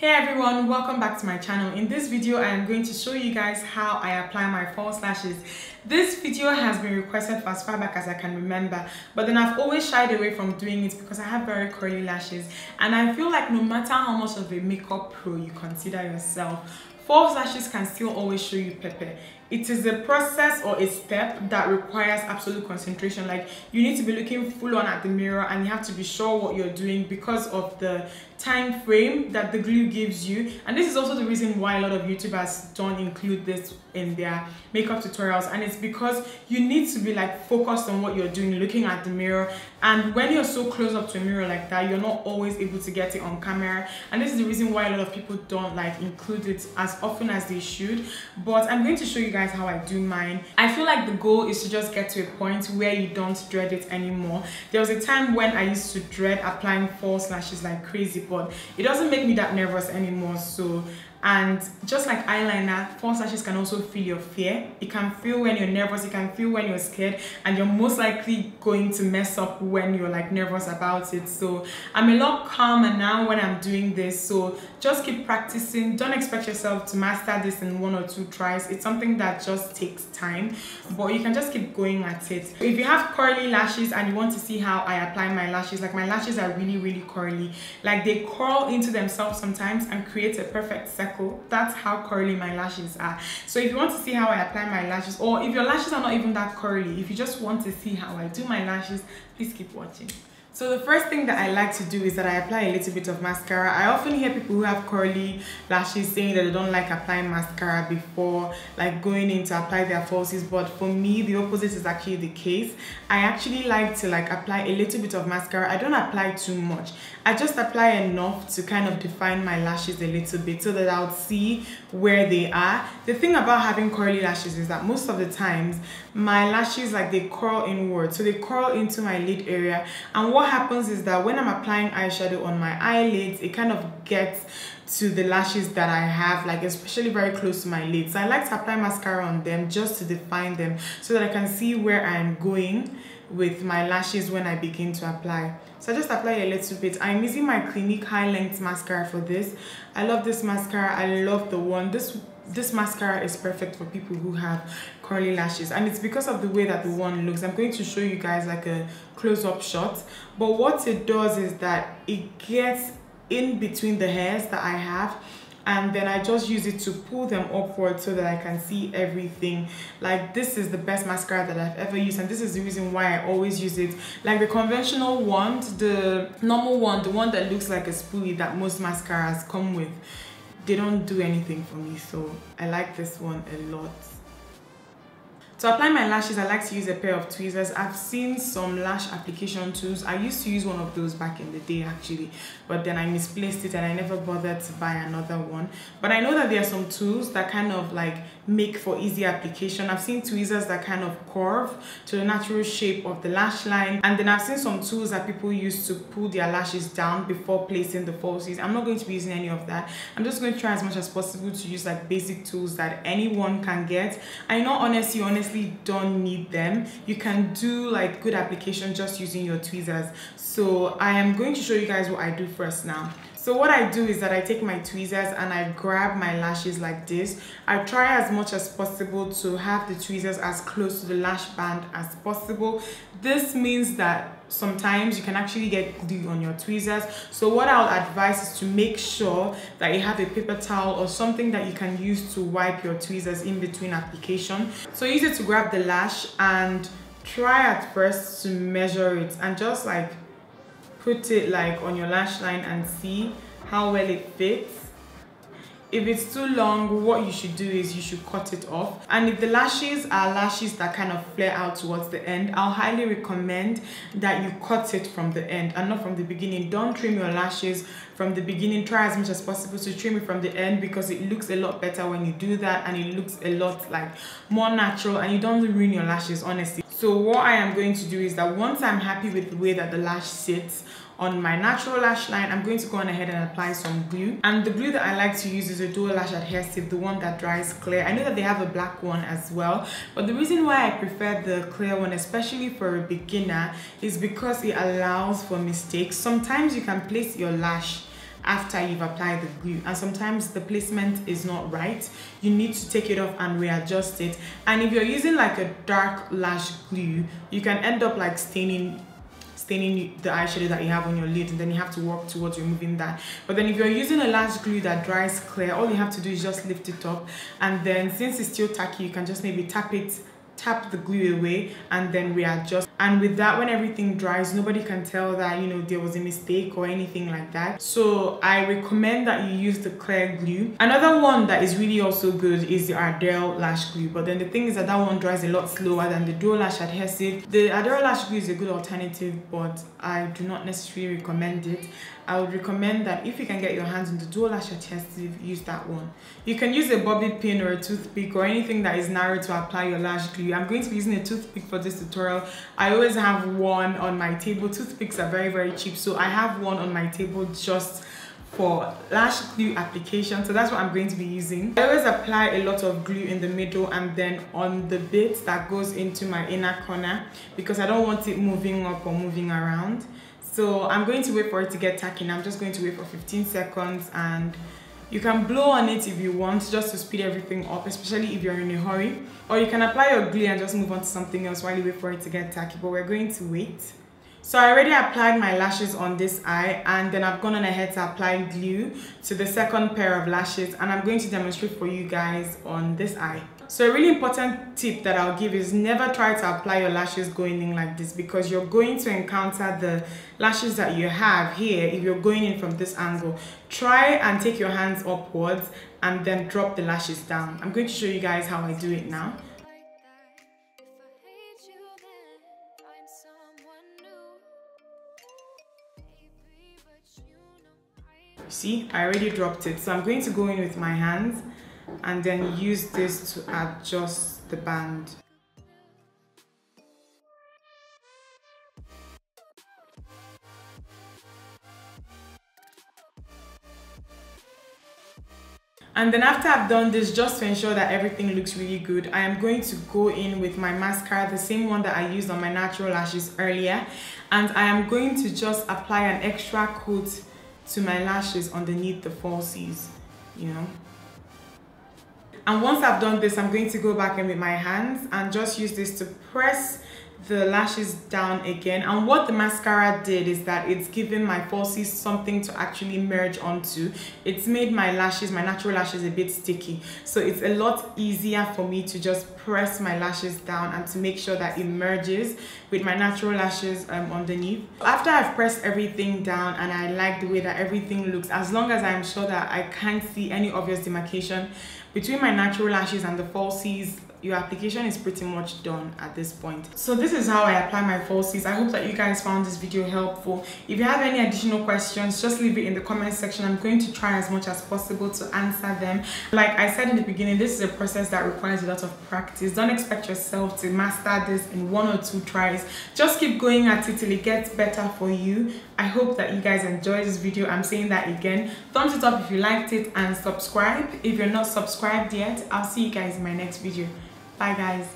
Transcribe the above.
Hey everyone, welcome back to my channel. In this video I am going to show you guys how I apply my false lashes. This video has been requested for as far back as I can remember, but then I've always shied away from doing it because I have very curly lashes and I feel like no matter how much of a makeup pro you consider yourself, false lashes can still always show you pepper. It is a process or a step that requires absolute concentration. Like, you need to be looking full on at the mirror and you have to be sure what you're doing because of the time frame that the glue gives you. And this is also the reason why a lot of YouTubers don't include this in their makeup tutorials, and it's because you need to be like focused on what you're doing, looking at the mirror. And when you're so close up to a mirror like that, you're not always able to get it on camera, and this is the reason why a lot of people don't like include it as often as they should. But I'm going to show you guys how I do mine. I feel like the goal is to just get to a point where you don't dread it anymore. There was a time when I used to dread applying false lashes like crazy, but it doesn't make me that nervous anymore. So, and just like eyeliner, false lashes can also feel your fear. It can feel when you're nervous, it can feel when you're scared, and you're most likely going to mess up when you're like nervous about it. So I'm a lot calmer now when I'm doing this. So just keep practicing. Don't expect yourself to master this in 1 or 2 tries. It's something that just takes time, but you can just keep going at it. If you have curly lashes and you want to see how I apply my lashes, like my lashes are really curly, like they curl into themselves sometimes and create a perfect circle. That's how curly my lashes are. So if you want to see how I apply my lashes, or if your lashes are not even that curly, if you just want to see how I do my lashes, please keep watching. So the first thing that I like to do is that I apply a little bit of mascara. I often hear people who have curly lashes saying that they don't like applying mascara before like going in to apply their falsies, but for me the opposite is actually the case. I actually like to like apply a little bit of mascara. I don't apply too much. I just apply enough to kind of define my lashes a little bit so that I'll see where they are. The thing about having curly lashes is that most of the times my lashes, like, they curl inward, so they curl into my lid area, and what happens is that when I'm applying eyeshadow on my eyelids, it kind of gets to the lashes that I have, like especially very close to my lids. So I like to apply mascara on them just to define them so that I can see where I'm going with my lashes when I begin to apply. So I just apply a little bit. I'm using my Clinique high length mascara for this. I love this mascara. I love the one. This mascara is perfect for people who have curly lashes, and it's because of the way that the one looks. I'm going to show you guys like a close-up shot, but what it does is that it gets in between the hairs that I have, and then I just use it to pull them upward so that I can see everything. Like, this is the best mascara that I've ever used, and this is the reason why I always use it. Like the conventional one, the normal one, the one that looks like a spoolie that most mascaras come with, they don't do anything for me, so I like this one a lot. To apply my lashes, I like to use a pair of tweezers. I've seen some lash application tools. I used to use one of those back in the day actually, but then I misplaced it and I never bothered to buy another one. But I know that there are some tools that kind of like make for easy application. I've seen tweezers that kind of curve to the natural shape of the lash line, and then I've seen some tools that people use to pull their lashes down before placing the falsies. I'm not going to be using any of that. I'm just going to try as much as possible to use like basic tools that anyone can get. I know honestly don't need them. You can do like good application just using your tweezers. So I am going to show you guys what I do first now. So what I do is that I take my tweezers and I grab my lashes like this. I try as much as possible to have the tweezers as close to the lash band as possible. This means that sometimes you can actually get glue on your tweezers. So what I'll advise is to make sure that you have a paper towel or something that you can use to wipe your tweezers in between application. So use it to grab the lash and try at first to measure it and just like put it like on your lash line and see how well it fits. If it's too long, what you should do is you should cut it off. And if the lashes are lashes that kind of flare out towards the end, I'll highly recommend that you cut it from the end and not from the beginning. Don't trim your lashes from the beginning. Try as much as possible to trim it from the end because it looks a lot better when you do that, and it looks a lot like more natural, and you don't ruin your lashes, honestly. So what I am going to do is that once I'm happy with the way that the lash sits on my natural lash line, I'm going to go on ahead and apply some glue. And the glue that I like to use is a dual lash adhesive, the one that dries clear. I know that they have a black one as well, but the reason why I prefer the clear one, especially for a beginner, is because it allows for mistakes. Sometimes you can place your lash after you've applied the glue, and sometimes the placement is not right. You need to take it off and readjust it. And if you're using like a dark lash glue, you can end up like staining the eyeshadow that you have on your lid, and then you have to work towards removing that. But then if you're using a lash glue that dries clear, all you have to do is just lift it up, and then since it's still tacky, you can just maybe tap the glue away and then readjust. And with that, when everything dries, nobody can tell that, you know, there was a mistake or anything like that. So I recommend that you use the clear glue. Another one that is really also good is the Ardell lash glue, but then the thing is that one dries a lot slower than the dual lash adhesive. The Ardell lash glue is a good alternative, but I do not necessarily recommend it. I would recommend that if you can get your hands on the dual lash adhesive, use that one. You can use a bobby pin or a toothpick or anything that is narrow to apply your lash glue. I'm going to be using a toothpick for this tutorial. I always have one on my table. Toothpicks are very, very cheap, so I have one on my table just for lash glue application. So that's what I'm going to be using. I always apply a lot of glue in the middle and then on the bit that goes into my inner corner, because I don't want it moving up or moving around. So I'm going to wait for it to get tacky. I'm just going to wait for 15 seconds, and you can blow on it if you want, just to speed everything up, especially if you're in a hurry. Or you can apply your glue and just move on to something else while you wait for it to get tacky, but we're going to wait. So I already applied my lashes on this eye, and then I've gone on ahead to apply glue to the second pair of lashes, and I'm going to demonstrate for you guys on this eye. So a really important tip that I'll give is never try to apply your lashes going in like this, because you're going to encounter the lashes that you have here if you're going in from this angle. Try and take your hands upwards and then drop the lashes down. I'm going to show you guys how I do it now. See, I already dropped it, so I'm going to go in with my hands and then use this to adjust the band. And then after I've done this, just to ensure that everything looks really good, I am going to go in with my mascara, the same one that I used on my natural lashes earlier, and I am going to just apply an extra coat to my lashes underneath the falsies, you know. And once I've done this, I'm going to go back in with my hands and just use this to press the lashes down again. And what the mascara did is that it's given my falsies something to actually merge onto. It's made my lashes, my natural lashes, a bit sticky, so it's a lot easier for me to just press my lashes down and to make sure that it merges with my natural lashes underneath. After I've pressed everything down and I like the way that everything looks, as long as I'm sure that I can't see any obvious demarcation between my natural lashes and the falsies, your application is pretty much done at this point. So this is how I apply my falsies. I hope that you guys found this video helpful. If you have any additional questions, just leave it in the comment section. I'm going to try as much as possible to answer them. Like I said in the beginning, this is a process that requires a lot of practice. Don't expect yourself to master this in 1 or 2 tries. Just keep going at it till it gets better for you. I hope that you guys enjoyed this video. I'm saying that again. Thumbs it up if you liked it, and subscribe if you're not subscribed yet. I'll see you guys in my next video. Bye guys.